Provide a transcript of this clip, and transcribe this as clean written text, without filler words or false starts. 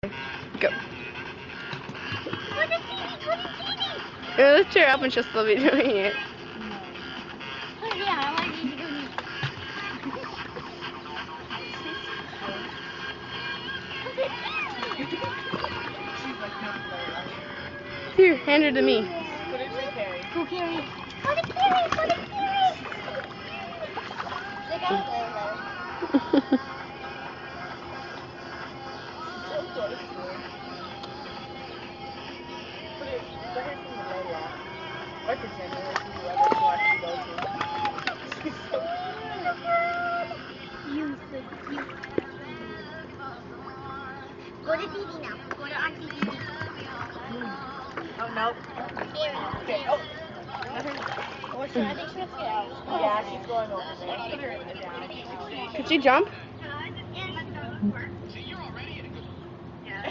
Go. Lift her up and she'll still be doing it. Yeah, I want you to go. Here, hand her to me. Put it to Carrie. Go, Carrie. Go to Carrie. Go to Carrie. They got it there. So close to her. Put her from the low rock. Or pretend like whoever she wants to go to. She's so You said you. Go to Didi now. Go to Auntie Didi. Oh, no. Carrie. Okay. Oh. Or should I think she wants to get out? Yeah, she's going over there. Put her down. Could she jump? Yeah. Yeah.